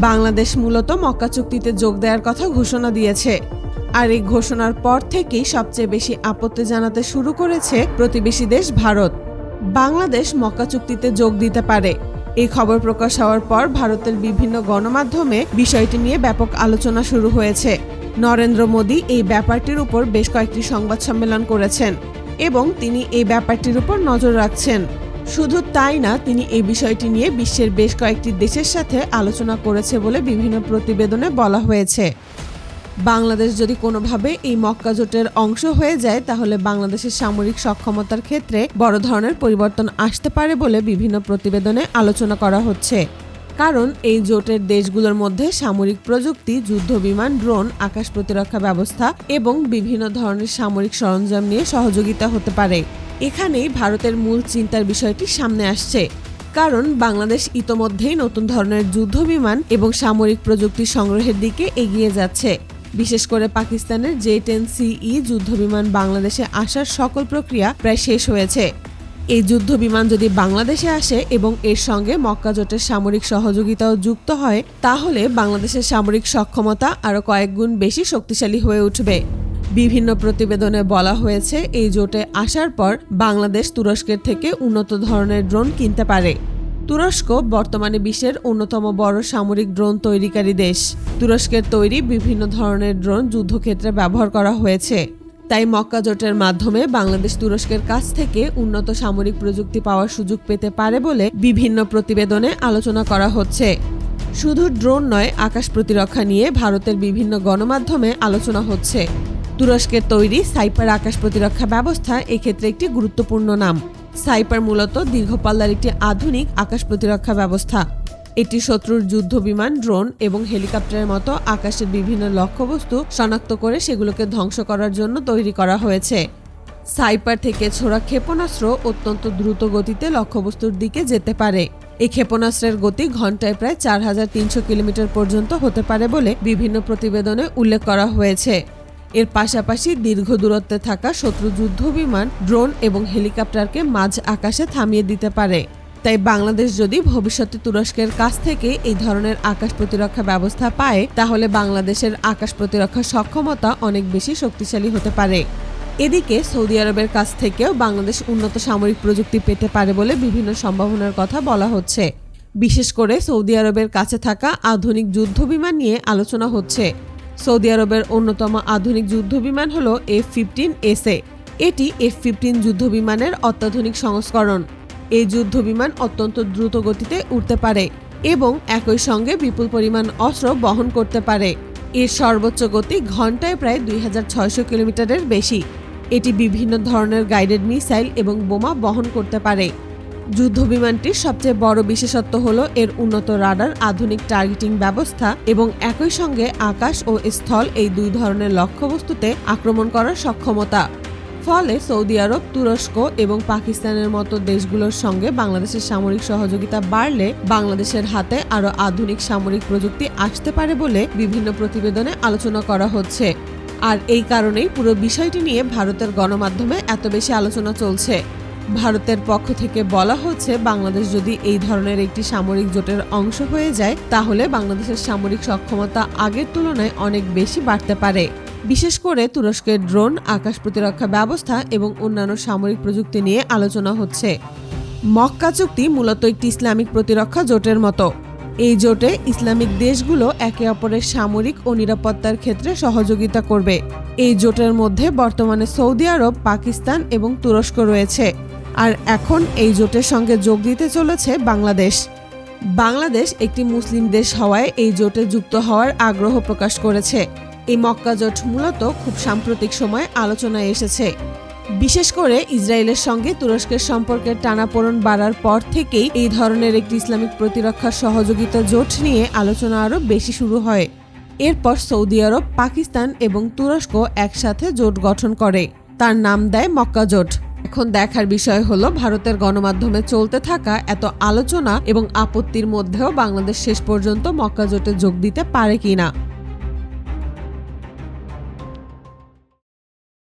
বাংলাদেশ মূলত মক্কা চুক্তিতে যোগ দেওয়ার কথা ঘোষণা দিয়েছে। আর এই ঘোষণার পর থেকেই সবচেয়ে বেশি আপত্তি জানাতে শুরু করেছে প্রতিবেশী দেশ ভারত। বাংলাদেশ মক্কা চুক্তিতে যোগ দিতে পারে, এই খবর প্রকাশ হওয়ার পর ভারতের বিভিন্ন গণমাধ্যমে বিষয়টি নিয়ে ব্যাপক আলোচনা শুরু হয়েছে। নরেন্দ্র মোদী এই ব্যাপারটির উপর বেশ কয়েকটি সংবাদ সম্মেলন করেছেন এবং তিনি এই ব্যাপারটির উপর নজর রাখছেন। শুধু তাই না, তিনি এই বিষয়টি নিয়ে বিশ্বের বেশ কয়েকটি দেশের সাথে আলোচনা করেছে বলে বিভিন্ন প্রতিবেদনে বলা হয়েছে। বাংলাদেশ যদি কোনোভাবে এই মক্কা জোটের অংশ হয়ে যায়, তাহলে বাংলাদেশের সামরিক সক্ষমতার ক্ষেত্রে বড় ধরনের পরিবর্তন আসতে পারে বলে বিভিন্ন প্রতিবেদনে আলোচনা করা হচ্ছে। কারণ এই জোটের দেশগুলোর মধ্যে সামরিক প্রযুক্তি, যুদ্ধবিমান, ড্রোন, আকাশ প্রতিরক্ষা ব্যবস্থা এবং বিভিন্ন ধরনের সামরিক সরঞ্জাম নিয়ে সহযোগিতা হতে পারে। এখানেই ভারতের মূল চিন্তার বিষয়টি সামনে আসছে। কারণ বাংলাদেশ ইতোমধ্যেই নতুন ধরনের যুদ্ধবিমান এবং সামরিক প্রযুক্তি সংগ্রহের দিকে এগিয়ে যাচ্ছে। বিশেষ করে পাকিস্তানের J-10CE যুদ্ধবিমান বাংলাদেশে আসার সকল প্রক্রিয়া প্রায় শেষ হয়েছে। এই যুদ্ধবিমান যদি বাংলাদেশে আসে এবং এর সঙ্গে মক্কা জোটের সামরিক সহযোগিতাও যুক্ত হয়, তাহলে বাংলাদেশের সামরিক সক্ষমতা আরও কয়েক গুণ বেশি শক্তিশালী হয়ে উঠবে। বিভিন্ন প্রতিবেদনে বলা হয়েছে, এই জোটে আসার পর বাংলাদেশ তুরস্কের থেকে উন্নত ধরনের ড্রোন কিনতে পারে। তুরস্ক বর্তমানে বিশ্বের অন্যতম বড় সামরিক ড্রোন তৈরিকারী দেশ। তুরস্কের তৈরি বিভিন্ন ধরনের ড্রোন যুদ্ধক্ষেত্রে ব্যবহার করা হয়েছে। তাই মক্কা জোটের মাধ্যমে বাংলাদেশ তুরস্কের কাছ থেকে উন্নত সামরিক প্রযুক্তি পাওয়ার সুযোগ পেতে পারে বলে বিভিন্ন প্রতিবেদনে আলোচনা করা হচ্ছে। শুধু ড্রোন নয়, আকাশ প্রতিরক্ষা নিয়ে ভারতের বিভিন্ন গণমাধ্যমে আলোচনা হচ্ছে। তুরস্কের তৈরি সাইপার আকাশ প্রতিরক্ষা ব্যবস্থা এক্ষেত্রে একটি গুরুত্বপূর্ণ নাম। সাইপার মূলত দীর্ঘপাল্লার একটি আধুনিক আকাশ প্রতিরক্ষা ব্যবস্থা। এটি শত্রুর যুদ্ধবিমান, ড্রোন এবং হেলিকপ্টারের মতো আকাশের বিভিন্ন লক্ষ্যবস্তু শনাক্ত করে সেগুলোকে ধ্বংস করার জন্য তৈরি করা হয়েছে। সাইপার থেকে ছোড়া ক্ষেপণাস্ত্র অত্যন্ত দ্রুত গতিতে লক্ষ্যবস্তুর দিকে যেতে পারে। এই ক্ষেপণাস্ত্রের গতি ঘন্টায় প্রায় 4300 কিলোমিটার পর্যন্ত হতে পারে বলে বিভিন্ন প্রতিবেদনে উল্লেখ করা হয়েছে। এর পাশাপাশি দীর্ঘ দূরত্বে থাকা শত্রু যুদ্ধবিমান, ড্রোন এবং হেলিকপ্টারকে মাঝ আকাশে থামিয়ে দিতে পারে। তাই বাংলাদেশ যদি ভবিষ্যতে তুরস্কের কাছ থেকে এই ধরনের আকাশ প্রতিরক্ষা ব্যবস্থা পায়, তাহলে বাংলাদেশের আকাশ প্রতিরক্ষা সক্ষমতা অনেক বেশি শক্তিশালী হতে পারে। এদিকে সৌদি আরবের কাছ থেকেও বাংলাদেশ উন্নত সামরিক প্রযুক্তি পেতে পারে বলে বিভিন্ন সম্ভাবনার কথা বলা হচ্ছে। বিশেষ করে সৌদি আরবের কাছে থাকা আধুনিক যুদ্ধবিমান নিয়ে আলোচনা হচ্ছে। সৌদি আরবের অন্যতম আধুনিক যুদ্ধবিমান হল F-15SA। এটি F-15 যুদ্ধবিমানের অত্যাধুনিক সংস্করণ। এই যুদ্ধবিমান অত্যন্ত দ্রুত গতিতে উড়তে পারে এবং একই সঙ্গে বিপুল পরিমাণ অস্ত্র বহন করতে পারে। এর সর্বোচ্চ গতি ঘন্টায় প্রায় 2600 কিলোমিটারের বেশি। এটি বিভিন্ন ধরনের গাইডেড মিসাইল এবং বোমা বহন করতে পারে। যুদ্ধবিমানটির সবচেয়ে বড় বিশেষত্ব হল এর উন্নত রাডার, আধুনিক টার্গেটিং ব্যবস্থা এবং একই সঙ্গে আকাশ ও স্থল এই দুই ধরনের লক্ষ্যবস্তুতে আক্রমণ করার সক্ষমতা। ফলে সৌদি আরব, তুরস্ক এবং পাকিস্তানের মতো দেশগুলোর সঙ্গে বাংলাদেশের সামরিক সহযোগিতা বাড়লে বাংলাদেশের হাতে আরও আধুনিক সামরিক প্রযুক্তি আসতে পারে বলে বিভিন্ন প্রতিবেদনে আলোচনা করা হচ্ছে। আর এই কারণেই পুরো বিষয়টি নিয়ে ভারতের গণমাধ্যমে এত বেশি আলোচনা চলছে। ভারতের পক্ষ থেকে বলা হচ্ছে, বাংলাদেশ যদি এই ধরনের একটি সামরিক জোটের অংশ হয়ে যায়, তাহলে বাংলাদেশের সামরিক সক্ষমতা আগের তুলনায় অনেক বেশি বাড়তে পারে। বিশেষ করে তুরস্কের ড্রোন, আকাশ প্রতিরক্ষা ব্যবস্থা এবং অন্যান্য সামরিক প্রযুক্তি নিয়ে আলোচনা হচ্ছে। মক্কা চুক্তি মূলত একটি ইসলামিক প্রতিরক্ষা জোটের মতো। এই জোটে ইসলামিক দেশগুলো একে অপরের সামরিক ও নিরাপত্তার ক্ষেত্রে সহযোগিতা করবে। এই জোটের মধ্যে বর্তমানে সৌদি আরব, পাকিস্তান এবং তুরস্ক রয়েছে। আর এখন এই জোটের সঙ্গে যোগ দিতে চলেছে বাংলাদেশ। বাংলাদেশ একটি মুসলিম দেশ হওয়ায় এই জোটে যুক্ত হওয়ার আগ্রহ প্রকাশ করেছে। এই মক্কা জোট মূলত খুব সাম্প্রতিক সময়ে আলোচনায় এসেছে। বিশেষ করে ইসরায়েলের সঙ্গে তুরস্কের সম্পর্কের টানাপোড়েন বাড়ার পর থেকেই এই ধরনের একটি ইসলামিক প্রতিরক্ষা সহযোগিতা জোট নিয়ে আলোচনা আরও বেশি শুরু হয়। এরপর সৌদি আরব, পাকিস্তান এবং তুরস্ক একসাথে জোট গঠন করে। তার নাম দেয় মক্কা জোট। এখন দেখার বিষয় হলো, ভারতের গণমাধ্যমে চলতে থাকা এত আলোচনা এবং আপত্তির মধ্যেও বাংলাদেশ শেষ পর্যন্ত মক্কা জোটে যোগ দিতে পারে কিনা।